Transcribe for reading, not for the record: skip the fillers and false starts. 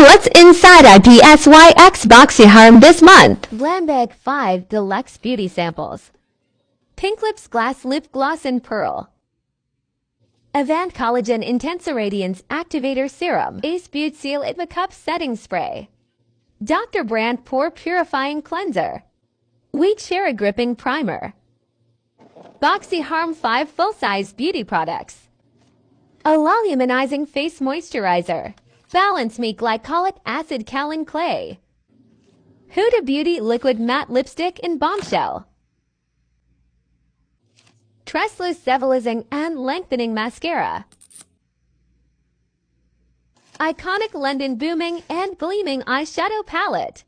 What's inside IPSY X Boxy Harm this month? Glambag 5 Deluxe Beauty Samples. Pink Lips Glass Lip Gloss in Pearl. Avant Collagen Intensa Radiance Activator Serum. Ace Beauty Seal It Makeup Setting Spray. Dr. Brandt Pore Purifying Cleanser. Wheat Cherry Gripping Primer. Boxy Harm 5 Full-Size Beauty Products. A Voluminizing Face Moisturizer. Balance Me Glycolic Acid Kaolin Clay. Huda Beauty Liquid Matte Lipstick in Bombshell. Tressless Stabilizing and Lengthening Mascara. Iconic London Booming and Gleaming Eyeshadow Palette.